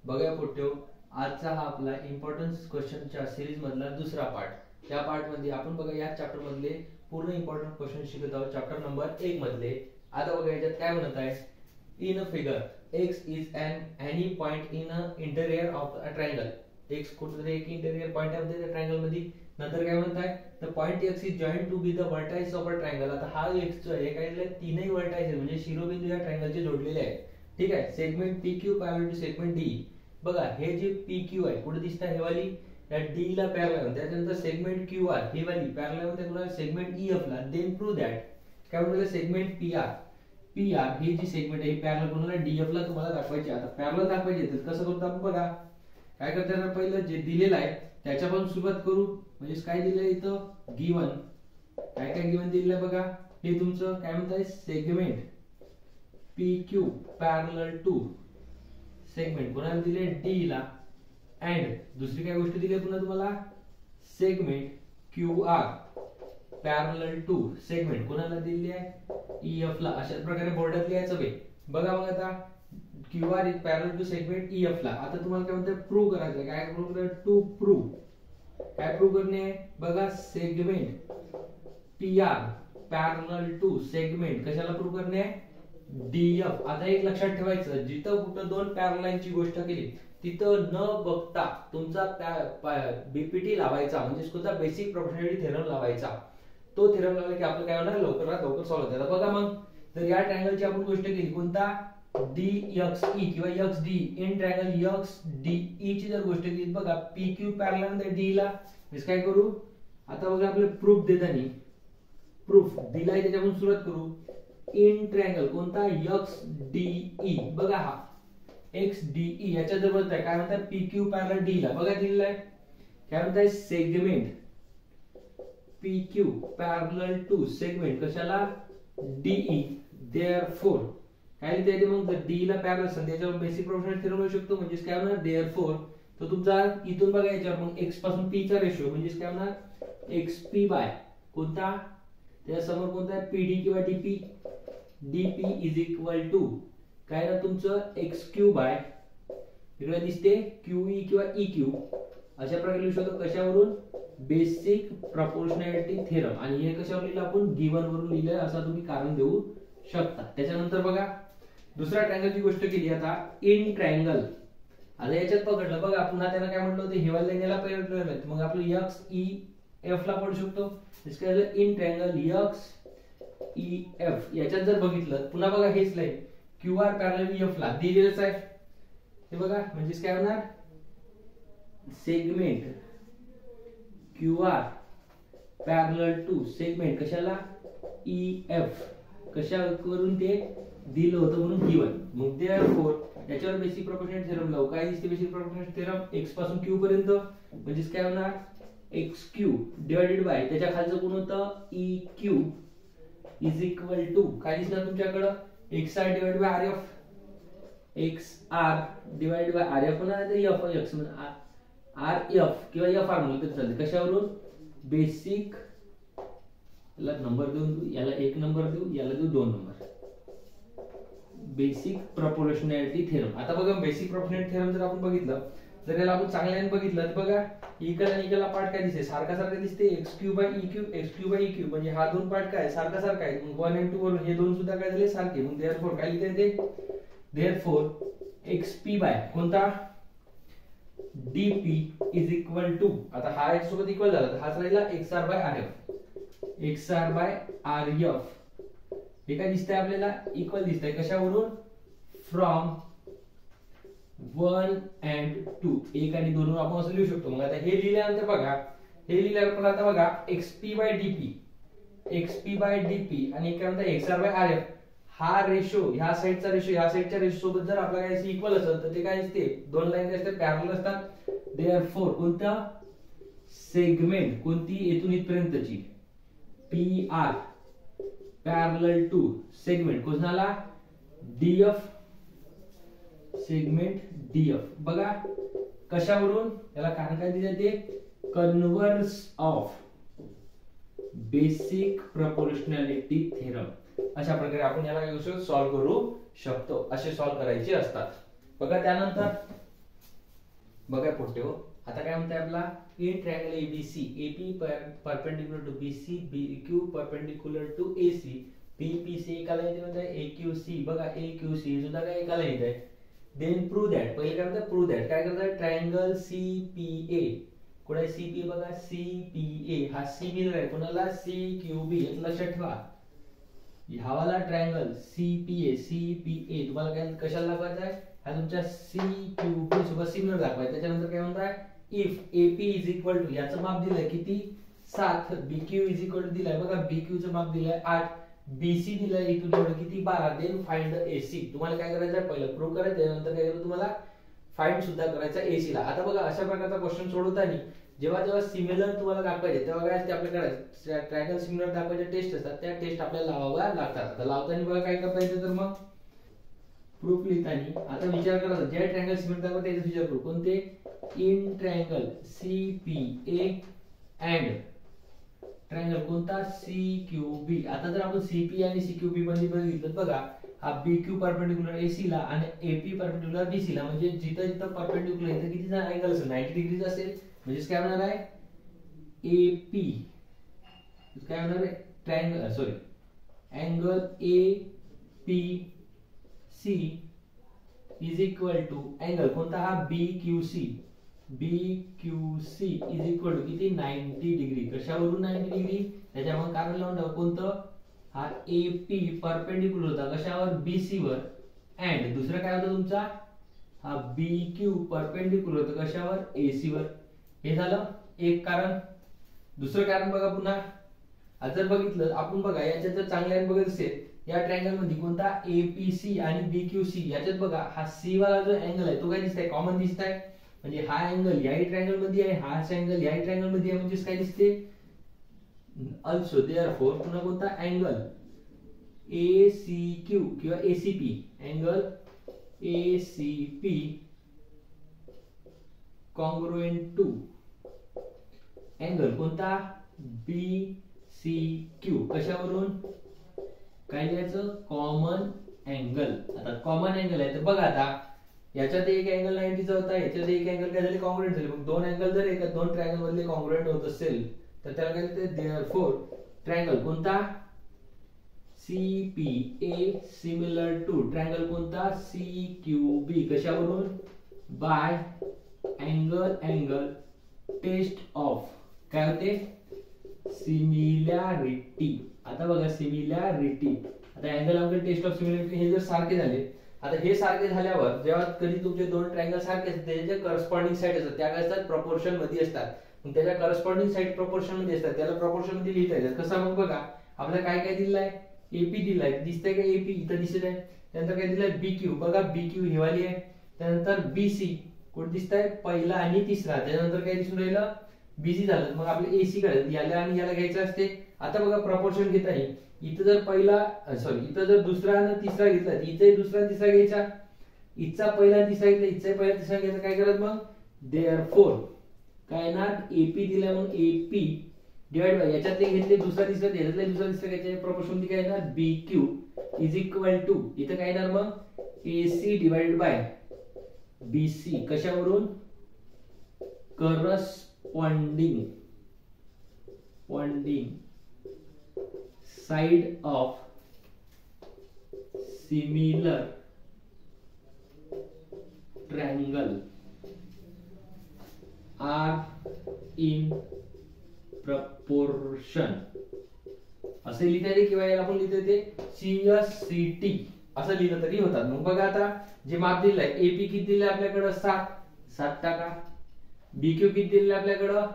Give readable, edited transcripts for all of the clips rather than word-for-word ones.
बघा पोट्यो, आजचा हा आपला इम्पॉर्टन्स क्वेश्चनच्या सिरीज मधला दुसरा पार्ट। या पार्ट मध्ये आपण बघा या चॅप्टर मधले पूर्ण इम्पॉर्टंट क्वेश्चन शिकत आहोत, चॅप्टर नंबर 1 मधले। आता बघा याच्यात काय म्हणत आहे, in a figure x is any point in a interior of a triangle. x कुठेतरी एक इंटेरियर पॉइंट आहे त्या ट्रायंगल मध्ये। नंतर काय म्हणत आहे, the point x is joint to be the vertices of a triangle. आता हा x जो आहे काय तीनही व्हर्टाइस आहे म्हणजे शिरोबिंदू या ट्रायंगलचे जोडलेले आहे, ठीक आहे। Segment PQ parallel to segment D। बघा हे जे PQ आहे कुठे दिसतं, हे वाली या D ला पॅरलल, त्याच्यानंतर सेगमेंट QR ही वाली पॅरलल मध्ये कुठे सेगमेंट EF ला। देन प्रूव्ह दॅट काय म्हणतो, सेगमेंट PR ही जी सेगमेंट आहे पॅरलल कोणाला DF ला तुम्हाला दाखवायची। आता पॅरलल दाखवायची तर कसं करतो आपण बघा, काय करतात पहिलं जे दिलेलं आहे त्याच्यापासून सुरुवात करू। म्हणजे काय दिलंय इथं गिवन, काय काय गिवन दिलेलं आहे बघा। हे तुमचं काय म्हणताय, segment PQ parallel to segment कोणाला दिले, D ला। अँड दुसरी काय गोष्ट दिली पुन्हा तुम्हाला, segment QR parallel to segment कोणाला दिली आहे, EF ला। अशाच प्रकारे बोर्डात लिहायचं बे। बघा मग आता QR is parallel to segment EF ला। आता तुम्हाला काय म्हणतात, प्रूव्ह करायचं। काय प्रूव्ह करायचं, टू प्रूव्ह। काय प्रूव्ह करणे, बघा segment PR parallel to segment कशाला प्रूव्ह करणे, DF। आता एक लक्षात ठेवायचं, जिथं कुठं दोन पॅरलल लाईनची गोष्ट केली तिथं न बघता तुमचा BPT लावायचा, म्हणजे कोणता बेसिक प्रोपोर्शनॅलिटी थेरम लावायचा। तो थेरम लावला की आपलं काय होणार, लवकरात लवकर सॉल्व्ह होतं। बघा मग जर या ट्रायंगलची आपण गोष्ट केली, कोणता DXE किंवा XD इन ट्रायंगल XDE ची जर गोष्ट केली, बघा PQ पॅरलल D ला। म्हणजे काय करू आता बघा, आपले प्रूफ देताना प्रूफ दिलाय त्याच्यापासून सुरुवात करू। इन ट्रायंगल कोणता, XDE। बघा हा XDE याच्या जवळच आहे, काय म्हणतात PQ पॅरलल D ला। बघा दिलेला आहे काय म्हणताय, segment PQ parallel to segment कशाला, DE। देअरफॉर काय लिहिते मग, D ला पॅरलल असेल त्याच्यावर बेसिक प्रोपोर्शनल थेरम लिहू शकतो। म्हणजे काय होणार, देअरफॉर तो तुमचा इथून बघा याच्यावर मग x पासून p चा रेशो म्हणजे काय होणार, XP बाय कोणता, त्या समोर कोणता आहे PD किंवा DP इज इक्वल टू काय ना तुमचं XQ बाय इकडे दिसते QE किंवा EQ। अशा प्रकारे लिहू शकतो कशावरून, बेसिक प्रोपोर्शनॅलिटी थेरम। आणि हे कशावर लिहिलं आपण, गिवन वरून लिहिलंय असं तुम्ही कारण देऊ शकता। त्याच्यानंतर बघा दुसऱ्या ट्रायंगलची गोष्ट केली। आता इन ट्रायंगल, आता याच्यात पकडलं बघा, पुन्हा त्यांना काय म्हटलं होतं, हेवाल लाईनला पहिलं, मग आपलं XEF ला पडू शकतो। इन ट्रायंगल XEF याच्यात जर बघितलं पुन्हा बघा हेच लाईन QR पॅरलल EF ला दिलेलंच आहे, हे बघा। म्हणजे काय होणार, segment QR parallel to segment कशाला, EF। कशावरून ते दिलं होतं म्हणून गिवन। मग देअरफॉर याच्यावर बेसिक प्रोपोर्शनॅलिटी थेरम लावू। काय दिसते बेसिक प्रोपोर्शनॅलिटी थेरम, x पासून q पर्यंत म्हणजे काय होणार, XQ डिवाइडेड बाय त्याच्या खालचं कोण होतं, EQ इज इक्वल टू काय दिसणार तुमच्याकडं, XR divided by RF। XR divided by RF होणार तर FX RF किंवा FR म्हणलं तर चालते। कशावरून, बेसिक याला नंबर देऊन, याला 1 नंबर देऊ, याला देऊ 2 नंबर, बेसिक प्रोपोर्शनॅलिटी थेरम। आता बघा बेसिक प्रोपोर्शनॅलिटी थेरम जर आपण बघितलं, जर याला आपण चांगल्याने बघितलं तर बघा इकडे आणि इकडला पार्ट काय दिसते, सारखा सारखा दिसते, XQ बाय EQ म्हणजे हा दोन पार्ट काय सारखा सारखा आहे। मग 1 आणि 2 वरून हे दोन सुद्धा काय झाले, सारखे। मग देअरफॉर काय लिहिता येते, देअरफॉर XP बाय कोणता, DP इज इक्वल टू, आता हा याच्या सोबत इक्वल झाला तर हाच राहिला XR by RF। XR by RF हे काय दिसतंय आपल्याला, इक्वल दिसतंय कशावरून, फ्रॉम 1 and 2 1 आणि 2 आपण असं लिहू शकतो। मग आता हे लिहिल्यानंतर बघा, हे लिहिल्यावर पण आता बघा XP बाय DP आणि काय म्हणतात XR बाय RF हा रेशो, ह्या साइडचा रेशो ह्या साइडच्या रेशो सोबत जर आपला काय इक्वल असेल तर ते काय असते, दोन लाईन असतात पॅरलल असतात। देअरफॉर कोणता, सेगमेंट कोणती इथून इथपर्यंतची PR पॅरलल टू सेगमेंट कोणाला, DF सेगमेंट DF। बघा कशावरून, याला कारण काय दिले ते, converse of basic proportionality theorem. अशा प्रकारे आपण याला सॉल्व्ह करू शकतो, असे सॉल्व्ह करायचे असतात। बघा त्यानंतर बघा पोट्टे हो, आता काय म्हणताय आपला in triangle ABC AP perpendicular to BC BQ perpendicular to AC BPC एका लाईनीत म्हणताय एक्यूसी बघा एक्यूसी सुद्धा काय एका लाईनीत आहे. देन प्रूव्ह दॅट पहिले काय म्हणतात प्रूव्ह दॅट काय करताय ट्रायंगल सीपीए कुठे सीपीए बघा सीपीए हा सिमिलर आहे कोणाला सीक्यूबी लक्षात ठेवा. ह्यावाला ट्रायंगल सीपीए तुम्हाला काय कशाला दाखवायचा आहे हा तुमच्या सीक्यूबी सोबत सिमिलर दाखवायचा. त्याच्यानंतर काय म्हणताय if AP is equal to याचं माप दिलंय किती 7 बीक्यू इज इक्वल टू दिलाय बघा बीक्यू चं माप दिलंय 8 बीसी दिलंय इथून एवढं किती 12 देन फाइंड द एसी. तुम्हाला काय करायचं आहे पहिलं प्रूव्ह करायचं त्यानंतर काय करायचं तुम्हाला फाइंड सुद्धा करायचा एसी ला. आता बघा अशा प्रकारचा क्वेश्चन सोडवताना जेव्हा जेव्हा सिमिलर तुम्हाला दाखवायचे तेव्हा काय असते आपल्याकडे ट्रायंगल सिमिलर दाखवायचे टेस्ट असतात त्या टेस्ट आपल्याला लावाव्या लागतात. आता लावताना बघा काय करता येतं तर मग प्रूफ लिहिताना आता विचार करा जे ट्रायंगल सिमिलर दाखवतात त्याचे विचार करू कोणते in triangle CPA and triangle कोणता सीक्यूबी. आता जर आपण सीपी आणि सीक्यूबी मध्ये बघितलं बघा हा बीक्यू परपेंडिकुलर एसी ला आणि एपी परपेंडिकुलर बीसी ला म्हणजे जिथं जिथं परपेंडिकुलर आहे किती अँगल असेल 90 डिग्रीज असेल म्हणजे काय होणार आहे एपी काय होणार आहे triangle sorry angle AP C is equal to angle कोणता हा बीक्यूसी इज इक्वल टू किती 90 डिग्री. कशावरून 90 डिग्री त्याच्यामुळे कारण लावून ठेवा कोणतं हा एपी परपेंडिकुलर होता कशावर बीसी वर अँड दुसरं काय होतं तुमचा हा बीक्यू परपेंडिकुलर होता कशावर एसी वर. हे झालं एक कारण. दुसरं कारण बघा पुन्हा आज जर बघितलं आपण बघा याच्यात जर चांगल्याने बघत असेल या ट्रायंगल मध्ये कोणता एपीसी आणि बीक्यूसी याच्यात बघा हा सी वाला जो अँगल आहे तो काय दिसतंय कॉमन दिसतंय म्हणजे हा अँगल याही ट्रायंगल मध्ये आहे हाच अँगल याही ट्रायंगल मध्ये आहे म्हणजे काय दिसते अल्सो देअरफॉर पुन्हा कोणता अँगल एसीक्यू किंवा ACP angle ACP congruent to angle कोणता बीसीक्यू कशावरून काय लिहायचं कॉमन अँगल. आता कॉमन अँगल आहे तर बघा आता याच्यात एक अँगल 90 चा होता याच्यात एक अँगल काय झाले कॉन्ग्रुएंट झाले मग दोन अँगल जर एका दोन ट्रायंगल मधले कॉन्ग्रुएंट होत असेल तर त्याला काय म्हणतात देअरफॉर ट्रायंगल कोणता सीपीए सिमिलर टू ट्रायंगल कोणता सीक्यूबी कशावरून बाय अँगल टेस्ट ऑफ काय होते सिमिलॅरिटी. आता बघा सिमिलॅरिटी आता अँगल टेस्ट ऑफ सिमिलॅरिटी हे जर सारखे झाले आता हे सारखे झाल्यावर जेव्हा कधी तुमचे दोन ट्रायंगल सारखे असतात त्याचे करस्पॉन्डिंग साइड असतात त्या काय असतात प्रपोर्शन मध्ये असतात मग त्याच्या करस्पॉन्डिंग साइड प्रपोर्शन मध्ये असतात त्याला प्रपोर्शन मध्ये लिहिता येतात. कसं मग बघा आपल्याला काय काय दिलंय एपी दिलाय दिसतंय का एपी इथं दिसत आहे. त्यानंतर काय दिलंय बीक्यू बघा बीक्यू ही वाली आहे. त्यानंतर बीसी कुठे दिसतंय पहिला आणि तिसरा. त्यानंतर काय दिसून राहिलं बीसी झालं मग आपले एसी कडे याला आणि याला घ्यायचं असते. आता बघा प्रपोर्शन घेता येईल इथं जर पहिला सॉरी इथं जर दुसरा आणि तिसरा घेतला इथे दुसरा तिसरा घ्यायचा इथचा पहिला तिसरा घेतला इथचा पहिला तिसरा घ्यायचा काय करत मग देअरफॉर काय येणार एपी दिला म्हणून एपी डिवाइड बाय याच्यातले घेतले दुसरा तिसरा याच्यातले दुसरा तिसरा घ्यायचे प्रपोर्शन काय येणार बीक्यू इज इक्वल टू इथं काय येणार मग एसी डिवाइड बाय बीसी कशावरून corresponding side of similar triangle are in proportion असे लिहिता येते किंवा याला आपण लिहिता येते CSCT असं लिहिलं तरी होतात. मग बघा आता जे माप दिलंय एपी किती दिलंय आपल्याकडे 7 टक्का बीक्यू किती दिलंय आपल्याकडे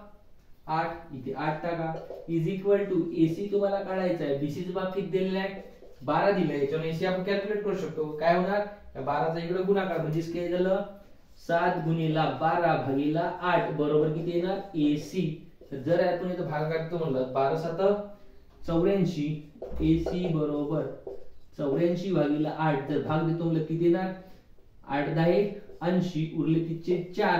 8 इथे 8 टक्का इज इक्वल टू एसी तुम्हाला काढायचा आहे बीसी चं माप किती दिलेलं आहे 12 दिलंय याच्यावर एसी आपण कॅल्क्युलेट करू शकतो काय होणार 12 चा इकडे गुणाकार म्हणजे काय झालं 7 गुणिला 12 भागिला 8 बरोबर किती येणार एसी. जर आपण इथं भागाकार करतो म्हणलं 12 7 84 एसी बरोबर 84 भागिला 8 जर भाग देतो म्हणलं किती येणार 8 10 80 उरले तिचे 4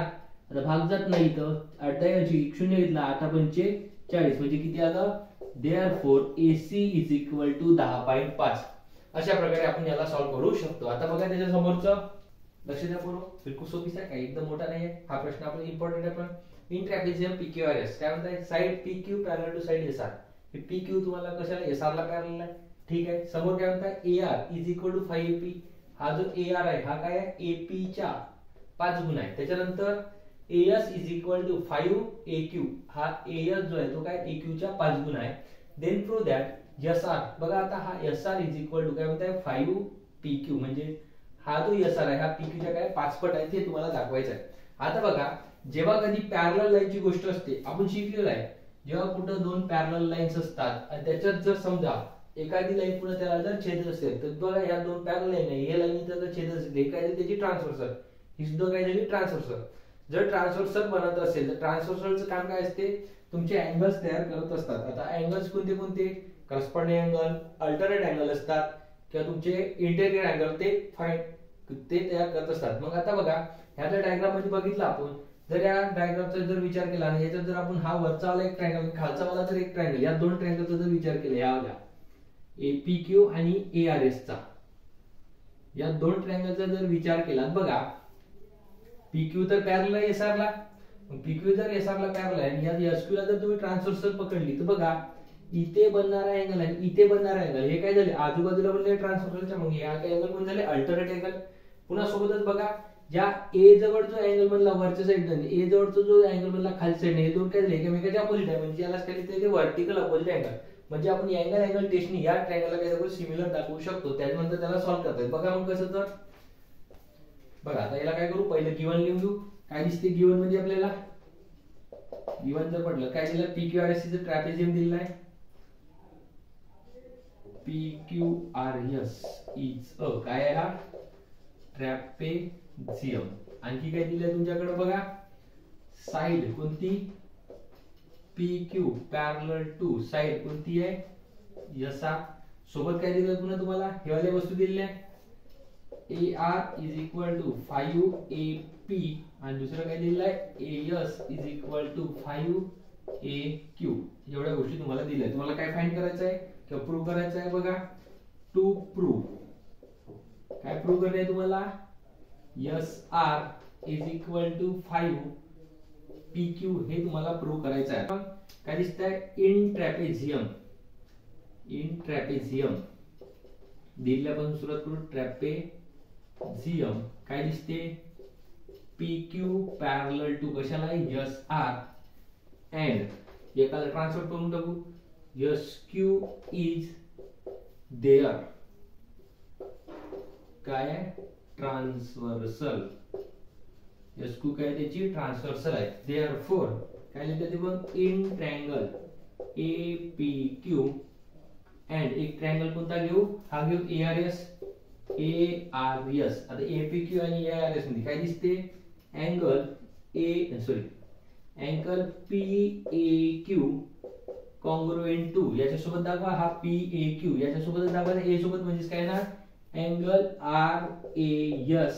आता भाग जात नाही तर 8 10 शून्य घेतला 8 पंचे 40 म्हणजे किती आलं therefore AC is equal to 10.5. अशा प्रकारे आपण याला सॉल्व्ह करू शकतो. आता बघा त्याच्या समोरचं लक्ष द्या पोरं, बिलकुल सोपीच आहे, काही एकदम मोठा नाही आहे हा प्रश्न. आपला इम्पॉर्टंट आहे. पण इन ट्रॅपेझियम PQRS काय म्हणताय, side PQ parallel to side SR. हे PQ तुम्हाला कशाला, SR ला पॅरलल आहे. ठीक आहे. समोर काय म्हणताय, AR is equal to 5AP. हा जो AR आहे हा काय आहे, AP च्या 5 गुण आहे. त्याच्यानंतर AS is equal to 5AQ. हा AS जो आहे तो काय AQ च्या 5 गुण आहे. देन प्रूव्ह दॅट SR, बघा आता हा SR इज इक्वल टू काय म्हणताय 5PQ, म्हणजे हा जो SR आहे हा PQ च्या काय 5 पट आहे, ते तुम्हाला दाखवायचं आहे. आता बघा, जेव्हा कधी पॅरलल लाईनची गोष्ट असते, आपण शिकलेलं आहे, जेव्हा कुठं दोन पॅरलल लाईन्स असतात आणि त्याच्यात जर समजा एखादी लाईन पुन्हा त्याला जर छेदत असेल, तर बघा या दोन पॅरलल लाईन आहे, या लाईन जर छेदत असेल, हे काय त्याची ट्रान्सव्हर्सल, ही सुद्धा काय झाली ट्रान्सव्हर्सल. जर ट्रान्सव्हर्सल बनत असेल तर ट्रान्सव्हर्सलचं काम काय असते, तुमचे अँगल्स तयार करत असतात. आता अँगल्स कोणते कोणते, करस्पॉन्डिंग अँगल, अल्टरनेट अँगल असतात, किंवा तुमचे इंटेरियर अँगल ते तयार करत असतात. मग आता बघा ह्या जर डायग्राम मध्ये बघितलं आपण, जर या डायग्रामचा जर विचार केला आणि याच्यात जर आपण हा वरचा वाला एक ट्रायंगल, खालचा वाला जर एक ट्रायंगल, या दोन ट्रायंगलचा जर विचार केला, या वाला PQ आणि ARS चा, या दोन ट्रायंगलचा जर विचार केला, बघा PQ तर पॅरलल आहे SR ला, PQ जर SR ला पॅरलल आहे आणि या SQ ला जर तुम्ही ट्रान्सव्हर्सल पकडली, तर बघा इथे बनणारा अँगल आणि इथे बनणारा अँगल हे काय झाले, आजूबाजूला बनले ट्रान्सव्हर्सलच्या, मग या काय अँगल कोण झाले, अल्टरनेट अँगल. पुन्हा सोबतच बघा, ज्या A जवळ जो अँगल बनला वरच्या साइडने, A जवळचा जो अँगल बनला खालच्या साइडने, हे दोन काय झाले एकमेकांच्या अपोजिट आहे, म्हणजे यालाच काय लिहिता येते वर्टिकल अपोजिट अँगल. म्हणजे आपण अँगल टेस्टनी या ट्रायंगलला काय दाखवू, सिमिलर दाखवू शकतो. त्यानंतर त्याला सॉल्व्ह करता येईल. बघा मग कसं, तर बघा आता याला काय करू, पहिलं गिवन लिहून घेऊ. काय दिसते गिवन म्हणजे आपल्याला, गिवन जर पडलं काय दिलं, PQRS चं ट्रॅपेझियम दिलेलं आहे, PQRS इज अ काय आहे हा, ट्रॅपेझियम. आणखी काय दिलंय तुमच्याकडे बघा, साइड कोणती, PQ पॅरलल टू साइड कोणती आहे, SR. सोबत काय दिलं पुन्हा तुम्हाला, हे वाले वस्तू दिलेल्या आहे, AR is equal to 5AP आणि दुसरं काय दिलेलं आहे, AS is equal to 5AQ. एवढ्या गोष्टी तुम्हाला दिल्या. तुम्हाला काय फाइंड करायचं आहे किंवा प्रूव्ह करायचं आहे, बघा टू प्रूव्ह, काय प्रूव्ह करणे तुम्हाला, SR is equal to 5PQ हे तुम्हाला प्रूव्ह करायचं आहे. काय दिसतंय, इन ट्रॅपेझियम दिल्यापासून सुरुवात करू, ट्रॅपेझियम काय दिसते, PQ पॅरलल टू कशाला आहे, SR, अँड एकाला ट्रान्सफर करून टाकू, SQ इज देअर काय ट्रान्सव्हर्सल, SQ काय त्याची ट्रान्सव्हर्सल आहे. देअरफॉर काय लिहिते ते बघ, इन ट्रायंगल APQ अँड एक ट्रायंगल कोणता घेऊ, हा घेऊ ARS. आता APQ आणि ARS मध्ये काय दिसते, angle angle PAQ congruent to, याच्यासोबत दाखवा हा PAQ, याच्यासोबत दाखवा A सोबत, म्हणजे काय ना अँगल RAS,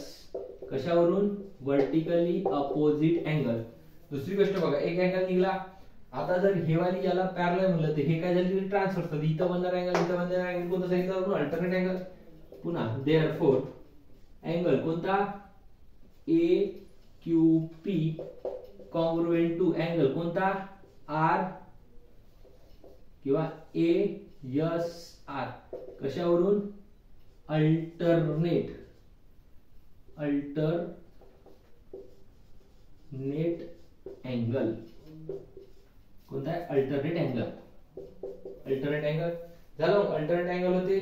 कशावरून, वर्टिकली अपोजिट अँगल. दुसरी गोष्ट बघा, एक अँगल निघाला, आता जर हे वाली याला पॅरलल म्हणलं तर हे काय झालं, ट्रान्सफर, इथं बनणार अँगल इथं बनणार अँगल कोणता सांगितलं, अल्टरनेट अँगल. पुन्हा देअरफॉर अँगल कोणता, AQP कॉन्ग्रुएंट टू अँगल कोणता, R किंवा ASR, कशावरून, अल्टरनेट अँगल कोणता आहे, अल्टरनेट अँगल झालं. अल्टरनेट अँगल होते,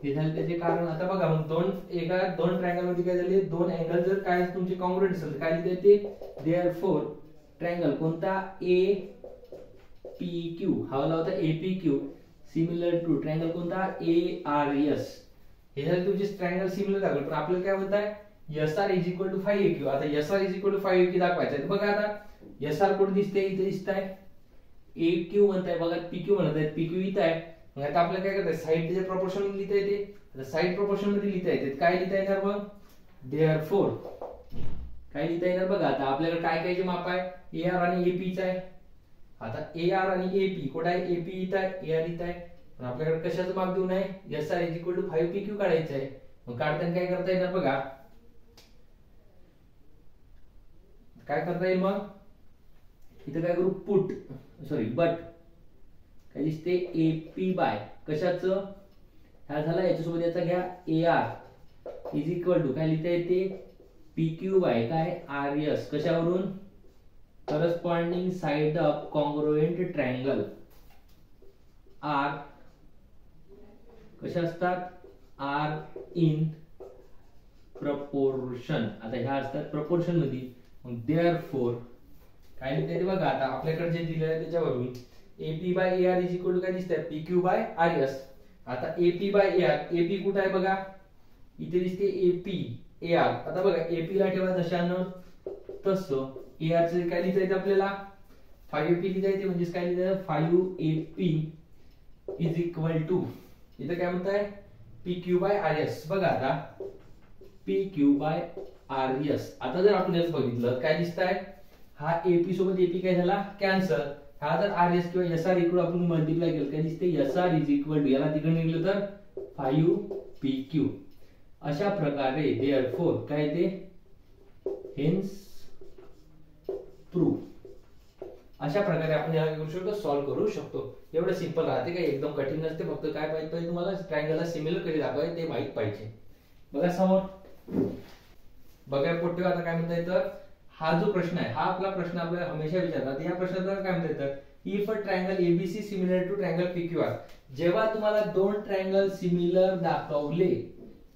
हे झाले त्याचे कारण. आता बघा मग दोन ट्रायंगल मध्ये काय झाले, दोन अँगल जर काय तुमचे कॉन्ग्रुएंट असेल, काय लिहिते ते, देअरफॉर ट्रायंगल कोणता, APQ, हा वाला होता APQ, सिमिलर टू ट्रायंगल कोणता, ARS. हे झाले तुमचे ट्रायंगल सिमिलर दाखवले. पण आपल्याला काय म्हणताय, SR is equal to 5AQ. आता SR is equal to 5AQ दाखवायचं आहे. बघा आता SR कुठे दिसते, इथे दिसत आहे, AQ म्हणताय, बघा PQ म्हणत आहे, PQ इथं आहे. मग आता आपल्याला काय करायचं, साइड त्याच्या प्रोपोर्शन मध्ये लिहिता येते. आता साइड प्रोपोर्शन मध्ये लिहिता येते, काय लिहिता येणार मग, देअरफॉर काय लिहिता येणार, बघा आता आपल्याला काय काय जे माप आहे, AR आणि AP चा आहे. आता AR आणि AP कुठे आहे, AP इथं आहे, AR इथं आहे. पण आपल्याकडे कशाचं माप देऊन आहे, SR is equal to 5PQ काढायचं आहे. मग काढताना काय करता येणार, बघा काय करता येईल मग इथं काय करू बट काय दिसते एपी बाय कशाचं हा झाला याच्यासोबत याचा घ्या AR इज इक्वल टू काय लिहिता येते PQ बाय काय RS कशावरून corresponding side of congruent triangle R कशा असतात R इन प्रपोर्शन आता ह्या असतात प्रपोर्शन मध्ये मग देअरफॉर काय लिहिता येते बघा आता आपल्याकडे जे दिलेलं आहे त्याच्यावरून AP by AR is equal to काय दिसतंय PQ बाय RS आता AP बाय AR AP कुठे आहे बघा इथे दिसते AP AR आता बघा AP ला ठेवा जशानं तसं AR चे काय लिहिता येते आपल्याला 5AP लिहिता येते म्हणजे काय लिहिता 5AP इज इक्वल टू इथे काय म्हणताय PQ बाय RS बघा आता PQ बाय RS आता जर आपण याच बघितलं काय दिसतंय हा AP सोबत AP काय झाला कॅन्सल हा जर RS किंवा SR इकडे आपण मल्टिप्लाय केलं काय दिसते SR इज इक्वल टू याला तिकडे निघलं तर 5PQ अशा प्रकारे देअरफॉर काय ते हेन्स प्रूफ अशा प्रकारे आपण याला करू शकतो सॉल्व्ह करू शकतो एवढं सिंपल राहते काय एकदम कठीण नसते फक्त काय पाहिजे तुम्हाला ट्रायंगलला सिमिलर कधी दाखवायचे ते माहित पाहिजे बघा समोर बघा पोट्टे आता काय म्हणता येतं हा जो प्रश्न आहे हा आपला प्रश्न आपल्याला हमेशा विचारतात या प्रश्नात काय म्हणता येतं if a triangle ABC similar to triangle PQR जेव्हा तुम्हाला दोन ट्रायंगल सिमिलर दाखवले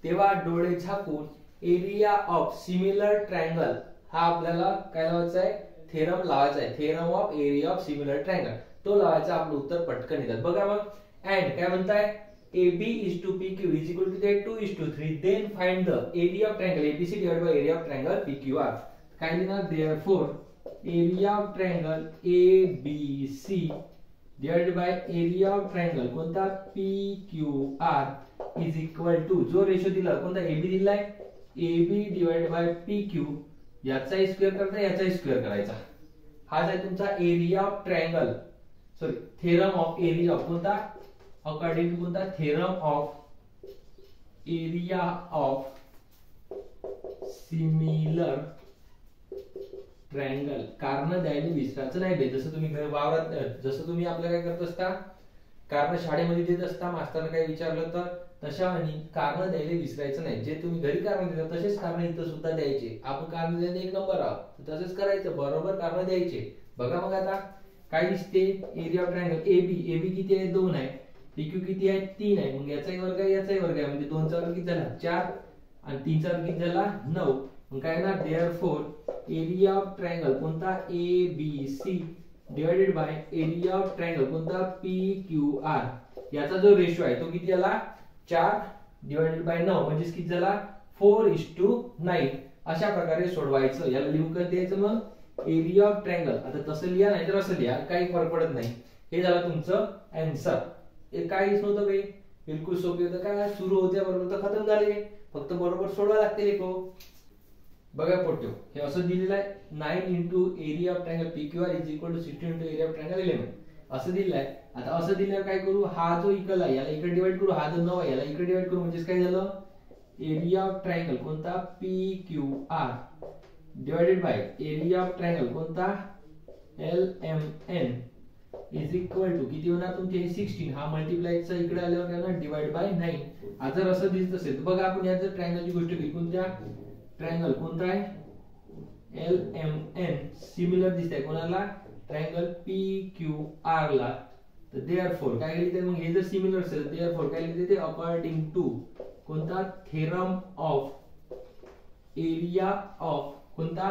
तेव्हा डोळे झाकून एरिया ऑफ सिमिलर ट्रायंगल हा आपल्याला काय लावायचा आहे थेरम लावायचा आहे theorem of area of similar triangle तो लावायचा आपलं उत्तर पटकन येतात बघा मग अँड काय म्हणताय AB is to PQ is equal to 2:3 then find the area of triangle ABC divided by area of triangle PQR काय लिहिणार therefore area of triangle ABC divided by area of triangle कोणता PQR is equal to जो ratio दिला कोणता AB दिलाय AB divided by PQ याचा square करायचा याचा स्क्वेअर करायचा हा आहे तुमचा area of triangle sorry theorem of area of कोणता अकॉर्डिंग टू कोणता theorem of area of similar triangle कारण द्यायला विसरायचं नाही जसं तुम्ही वावरात जसं तुम्ही आपल्या काय करत असता कारण शाळेमध्ये देत असता मास्तर काय विचारलं तर तशा आणि कारण द्यायला विसरायचं नाही जे तुम्ही घरी कारण देता तसेच कारण इथं सुद्धा द्यायचे आपण कारण द्यायला एक नंबर आहोत तसेच करायचं बरोबर कारण द्यायचे बघा मग आता काय दिसते एरिया ऑफ ट्रायंगल AB किती आहे 2 आहे PQ किती आहे 3 आहे मग याचाही वर्ग आहे याचाही वर्ग आहे म्हणजे 2 चा वर्ग किती झाला 4 आणि 3 चा वर्ग किती झाला 9 मग काय येणार देअरफॉर एरिया ऑफ ट्रायंगल कोणता ABC divided by area of triangle कोणता PQR याचा जो रेशो आहे तो किती आला 4 डिवाइडेड बाय 9 म्हणजे किती झाला 4:9 अशा प्रकारे सोडवायचं याला लिहून कर द्यायचं मग एरिया ऑफ ट्रायंगल आता तसं लिहा नाही तर असं लिहा काही फरक पडत नाही हे झालं तुमचं आन्सर हे काहीच नव्हतं बे बिलकुल सोपे होतं काय सुरू होत्या बरोबर तर खतम झाले फक्त बरोबर सोडवा लागते लेखो बघा पोट्यो हे असं दिलेलं आहे 9 into area of triangle PQR is equal to 16 into area of triangle 11 असं दिलेलं आहे आता असं दिल्यावर काय करू हा जो इक्वल आहे याला इकडे डिवाइड करू हा जो 9 आहे याला इकडे डिवाइड करू म्हणजे काय झालं एरिया ऑफ ट्रायंगल कोणता PQR divided by area of triangle कोणता LMN इज इक्वल टू किती होणार तुमचे 16 हा मल्टिप्लायचा इकडे आल्यावर येणार डिवाइड बाय 9 आज जर असं दिसत असेल तर बघा आपण याचं ट्रायंगलची गोष्ट केली कोणत्या ट्रायंगल कोणता आहे LMN सिमिलर दिसतंय कोणाला ट्रायंगल PQR ला तर देअरफॉर काय लिहिते मग हे जर सिमिलर असेल देअरफॉर काय लिहिते ते अकॉर्डिंग टू कोणता थेरम ऑफ एरिया ऑफ कोणता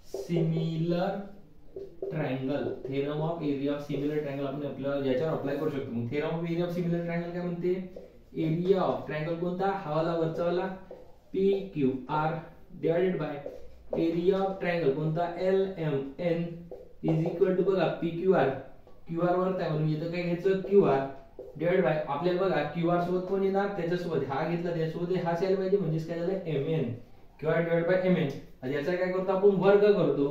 similar triangle theorem of area of similar triangle आपण आपल्याला याच्यावर अप्लाय करू शकतो मग theorem of area of similar triangle काय म्हणते एरिया ऑफ ट्रायंगल कोणता हावाला वरचा वाला PQR divided by area of triangle कोणता LMN इज इक्वल टू बघा PQR QR वर काय म्हणून येतं काय घ्यायचं QR डिवाइड बाय आपल्याला बघा QR सोबत कोण येणार त्याच्यासोबत हा घेतला त्याच्यासोबत हा यायला पाहिजे म्हणजे काय झालं MN QR divide by MN आता याचा काय करतो आपण वर्ग करतो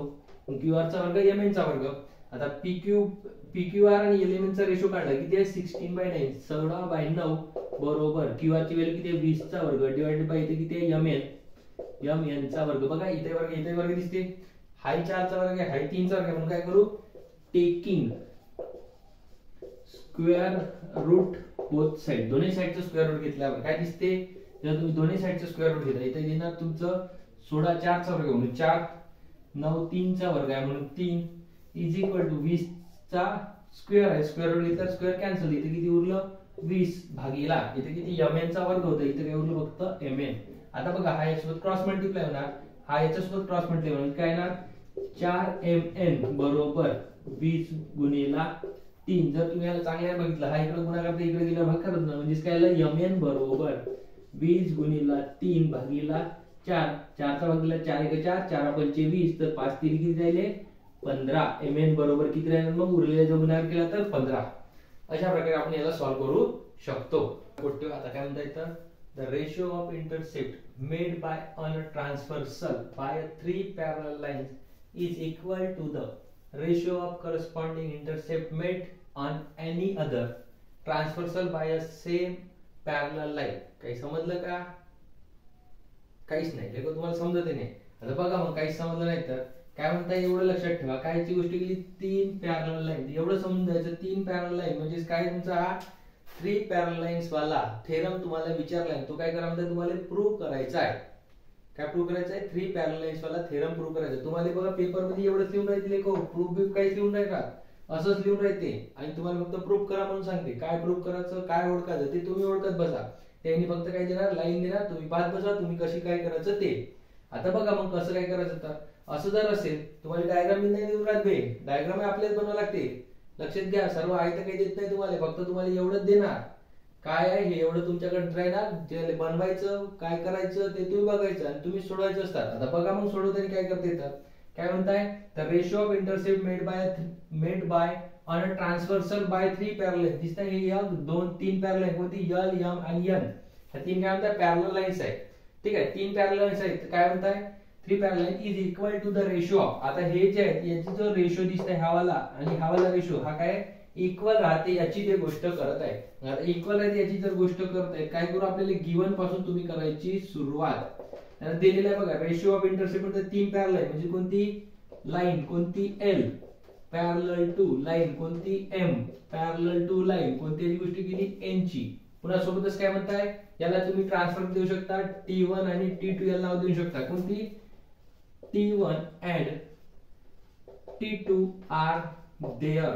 QR चा वर्ग MN चा वर्ग आता PQR आणि LMN चा रेशो काढला किती आहे 16/9 16/9 बरोबर QR ची व्हॅल्यू किती आहे 20 चा वर्ग डिवाइडेड बाय इथे किती आहे MN चा वर्ग बघा इथे वर्ग दिसते हाय 4 चा वर्ग आहे, हाय 3 चा वर्ग आहे, म्हणून काय करू, taking square root both side, दोन्ही साइडचं स्क्वेअर रूट घेतल्यावर काय दिसते, जर तुम्ही दोन्ही साइडचं स्क्वेअर रूट घेतला इथे देणार तुमचं 16 4 चा वर्ग म्हणून 4, 9 3 चा वर्ग आहे म्हणून 3 इज इक्वल टू 20 चा स्क्वेअर आहे, स्क्वेअर रूट घेतला स्क्वेअर कॅन्सल, इथे किती उरलं 20 भागीला इथे किती mn चा वर्ग होता, इथे काय उरलं फक्त mn. आता बघा हा याच्यासोबत क्रॉस मल्टिप्लाय होणार, हा याच्यासोबत क्रॉस मल्टिप्लाय होणार, काय येणार 4mn बरोबर 20 गुणिला 3. जर तुम्ही याला चांगल्या बघितलं, हा इकडे गुणाकार इकडे गेला भाग करत ना, म्हणजे काय आलं mn बरोबर 20 गुणिला 3 भागीला 4, 4 चा भागीला 4 1 4, 4 5 20, तर 5 3 किती राहिले 15, mn बरोबर किती राहिलं, मग उरलेला जो गुणाकार केला तर 15. अशा प्रकारे आपण याला सॉल्व्ह करू शकतो. आता काय म्हणता येतं, the ratio of intercept made by an transversal by 3 parallel lines is equal to the ratio of corresponding intercept made on any other transversal by a same parallel line. काही समजलं का? काहीच नाही, हे तुम्हाला समजत नाही. आता बघा मग काहीच समजलं नाही तर काय म्हणता, एवढं लक्षात ठेवा, कायची गोष्ट केली 3 पॅरलल लाईन, एवढं समजून द्यायचं 3 पॅरलल लाईन म्हणजे काय, तुमचा हा 3 पॅरलल लाईन्स वाला थेरम तुम्हाला विचारलाय, तो काय करा म्हणता, तुम्हाला प्रूव्ह करायचा आहे. काय प्रूव्ह करायचं आहे, 3 पॅरलल लाईन्स वाला थेरम प्रूव्ह करायचा. तुम्हाला बघा पेपर मध्ये एवढंच लिहून राहते, प्रूव्ह बी काहीच लिहून नाही का, असंच लिहून राहते, आणि तुम्हाला फक्त प्रूव्ह करा म्हणून सांगते. काय प्रूव्ह करायचं, काय ओळखायचं ते तुम्ही ओळखत बसा. त्यांनी फक्त काय देणार, लाईन देणार, तुम्ही पाहत बसा तुम्ही कशी काय करायचं ते. आता बघा मग कसं काय करायचं, तर असं जर असेल तुम्हाला डायग्राम नाही देऊन राहत बे, डायग्राम आपल्याला बनवावं लागते. लक्षात घ्या, सर्व आहे तर काही देत नाही तुम्हाला, फक्त तुम्हाला एवढंच देणार. काय आहे हे एवढं तुमच्याकडे राहणार, जे बनवायचं काय करायचं ते तुम्ही बघायचं आणि तुम्ही सोडवायचं असतात. आता बघा मग सोडवताना काय करता येतं, काय म्हणताय, the ratio of intercept made by on a transversal by 3 parallel दिसतंय, हे या 2-3 पॅरलल कोणती, L M आणि N, ह्या 3 काय म्हणतात पॅरलल लाईन्स आहे. ठीक आहे, 3 पॅरलल लाईन्स आहेत, काय म्हणताय 3 parallel line is equal to the ratio of. आता हे जे आहे याची जो रेशिओ दिसतंय हा वाला आणि हा वाला रेशिओ हा काय इक्वल राहते, याची ते गोष्ट करत आहे. आता इक्वल राहते याची जर गोष्ट करत आहे, काय करू आपल्याला गिवन पासून तुम्ही करायची सुरुवात. त्याला दिलेलं आहे बघा, रेशिओ ऑफ इंटरसेप्ट मध्ये 3 पॅरलल आहे म्हणजे कोणती लाईन, कोणती L पॅरलल टू लाईन, कोणती M पॅरलल टू लाईन, कोणती गोष्ट केली N ची. पुन्हा सोबतच काय म्हणताय, याला तुम्ही ट्रान्सफर देऊ शकता, T1 आणि T2 याला नाव देऊ शकता, कोणती T1 and T2 R there.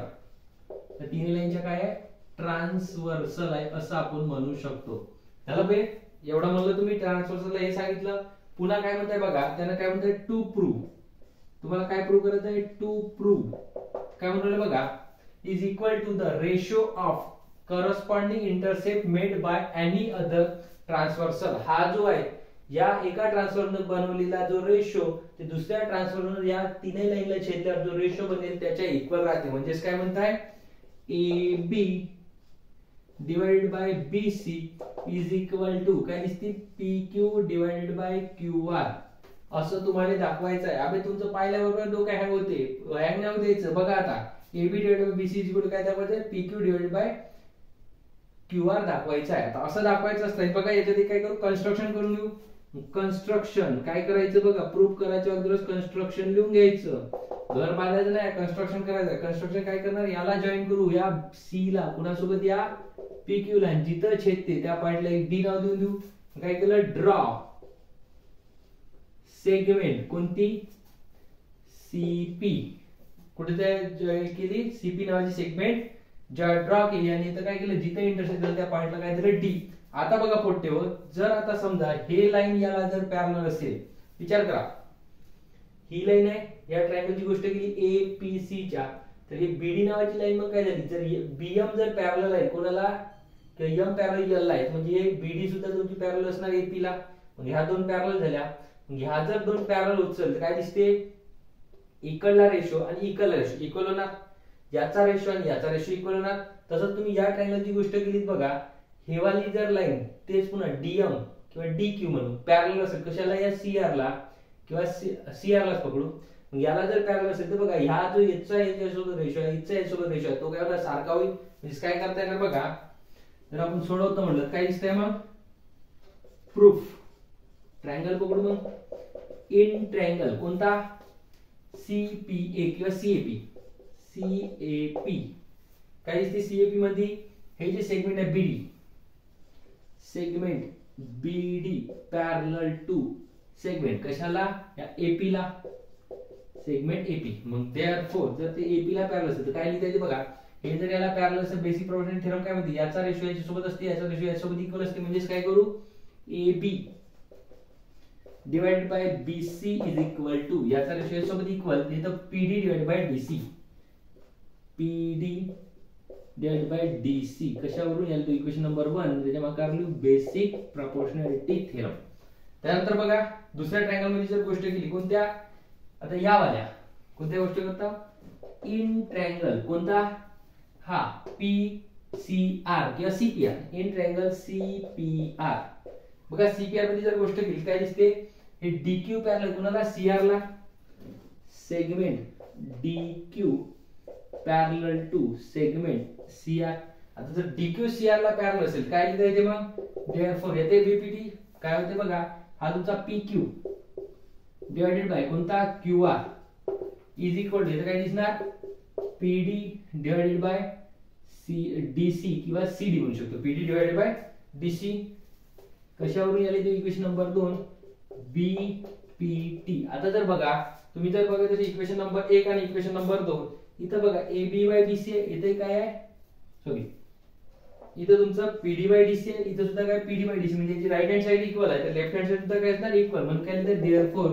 तर तिन्ही लाईनच्या काय आहे ट्रान्सव्हर्सल आहे असं आपण म्हणू शकतो. त्याला बे एवढं म्हणलं तुम्ही ट्रान्सव्हर्सल हे सांगितलं. पुन्हा काय म्हणताय बघा, त्याला काय म्हणताय टू प्रूव्ह. तुम्हाला काय प्रूव्ह करायचं आहे, टू प्रूव्ह. काय म्हणलं बघा, is equal to the ratio of corresponding intercept made by any other transversal. हा जो आहे या एका ट्रान्सफॉर्मर बनवलेला जो रेशो ते दुसऱ्या ट्रान्सफॉर्मर या तीनही लाईनला छेदल्यावर जो रेशो बनेल त्याच्या इक्वल राहते. म्हणजेच काय म्हणताय, AB divided by BC is equal to काय दिसते, PQ डिवाइडेड बाय QR असं तुम्हाला दाखवायचं आहे. अबे तुमचं पाहिल्याबरोबर डोकं हँग होते, हँग नाही द्यायचं. बघा आता AB divided by BC is equal to काय दाखवायचं, PQ डिवाइडेड बाय QR दाखवायचं आहे. आता असं दाखवायचं असतं. बघा याच्यात काय करू, कन्स्ट्रक्शन करून घेऊ. कन्स्ट्रक्शन काय करायचं बघा, प्रूफ करायच्या अगोदरच कन्स्ट्रक्शन लिहून घ्यायचं. घर बांधायचं नाही, कन्स्ट्रक्शन करायचं. कन्स्ट्रक्शन काय करणार, याला जॉईन करू या C ला, कुणासोबत या PQ ला, जिथं छेदते त्या पॉइंटला एक D नाव देऊन देऊ. काय केलं, ड्रॉ सेगमेंट, कोणती CP, कुठे जॉईन केली CP नावाची सेगमेंट ड्रॉ केली आणि इथं काय केलं, जिथे इंटरसेक्ट झालं त्या पॉइंटला काय दिलं D. आता बघा पोट्टेवर, जर आता समजा हे लाईन याला जर पॅरलल असेल, विचार करा ही लाईन आहे, या ट्रायंगलची गोष्ट केली APC च्या, तर ही BD नावाची लाईन मग काय झाली, जर BM जर पॅरलल आहे कोणाला, किंवा M पॅरलल L आहे म्हणजे BD सुद्धा तुमची पॅरलल असणार AP ला. मग ह्या दोन पॅरलल झाल्या. ह्या जर दोन पॅरलल उचल तर काय दिसते, इकडला रेशो आणि इकडला रेशो इक्वल होणार, याचा रेशो आणि याचा रेशो इक्वल होणार. तसंच तुम्ही या ट्रायंगलची गोष्ट केलीत बघा, हे वाली जर लाईन तेच पुन्हा DM किंवा DQ म्हणून पॅरलल असेल, कशाला या CR ला किंवा CR लाच पकडू. मग याला जर पॅरलल असेल तर बघा ह्या जो याचा याच्यासोबत रेशो आहे, याचा याच्यासोबत रेशो आहे, तो काय होता सारखा होईल. म्हणजे काय करता येणार बघा, जर आपण सोडवतो म्हटलं काय दिसतंय मग, प्रूफ ट्रायंगल पकडू. मग इन ट्रायंगल कोणता CPA किंवा CAP काय दिसते CAP मध्ये हे जे सेगमेंट आहे BD पॅरलल टू सेगमेंट कशाला या AP ला सेगमेंट AP मग देअरफॉर जर ते AP ला पॅरलल असेल तर काय लिहायचं बघा हे जर याला पॅरलल असेल बेसिक प्रोपोर्शन थेरम काय म्हणते याचा रेशो याच्या सोबत असते याचा रेशो याच्या सोबत इक्वल असते म्हणजे काय करू AB divided by BC is equal to याचा रेशो याच्या सोबत इक्वल तर PD divided by DC PD divided by DC कशावरून याला तो इक्वेशन नंबर 1 त्याच्या मागे लिहू बेसिक प्रोपोर्शनॅलिटी थेरम त्यानंतर बघा दुसऱ्या ट्रायंगल मध्ये जर गोष्ट केली कोणत्या आता या वाल्या कोणत्या गोष्टी करता इन ट्रायंगल कोणता हा PCR किंवा CPR इन ट्रायंगल CPR बघा CPR मध्ये जर गोष्ट केली काय दिसते हे DQ पॅरलल कोणाला CR ला segment DQ parallel to segment CR आता जर DQ CR ला पॅरलल असेल काय लिहायचे मग देअरफॉर येते BPT काय होते बघा हा तुमचा PQ डिवाइडेड बाय कोणता QR इज इक्वल टू काय दिसणार PD डिवाइडेड बाय DC किंवा CD म्हणू शकतो PD डिवाइडेड बाय DC कशावरून आले ते इक्वेशन नंबर 2 BPT आता जर बघा तुम्ही जर बघा तसे इक्वेशन नंबर 1 आणि इक्वेशन नंबर 2 इथं बघा AB बाय BC आहे इथे काय आहे सॉरी इथं तुमचं PD बाय DC आहे इथं सुद्धा काय PD बाय DC म्हणजे याची राइट हँड साइड इक्वल आहे तर लेफ्ट हँड साइड सुद्धा काय असणार इक्वल म्हणून काय लिहिलं देअरफॉर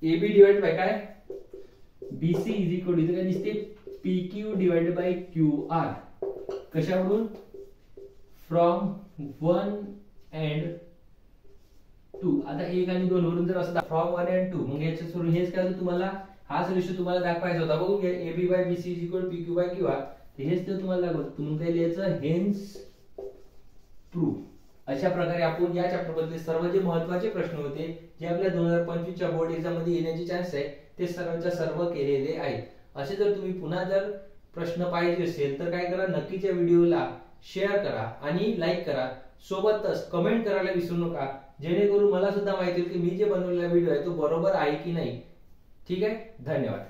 AB डिवाइडेड बाय काय BC इज इक्वल टू इथं काय दिसते PQ डिवाइडेड बाय QR कशावरून फ्रॉम 1 and 2 आता 1 आणि 2 वरून जर असं फ्रॉम 1 and 2 मग याच्या सोडून हेच काय तुम्हाला हाच रेशो तुम्हाला दाखवायचा होता बघून घ्या AB by BC is equal to PQ by QR हेच ते तुम्हाला दाखवतो तुम्ही काय लिहायचं हेन्स प्रूफ अशा प्रकारे आपण या चॅप्टर मधले सर्व जे महत्त्वाचे प्रश्न होते जे आपल्या 2025 च्या बोर्ड एग्जाम मध्ये येण्याची चान्स आहे ते सर्वांच्या सर्व केलेले आहेत असे जर तुम्ही पुन्हा जर प्रश्न पाहिजे असेल तर काय करा नक्कीच्या व्हिडिओला शेअर करा आणि लाईक करा सोबतच कमेंट करायला विसरू नका जेणेकरून मला सुद्धा माहिती होईल की मी जे बनवलेला व्हिडिओ आहे तो बरोबर आहे की नाही ठीक आहे धन्यवाद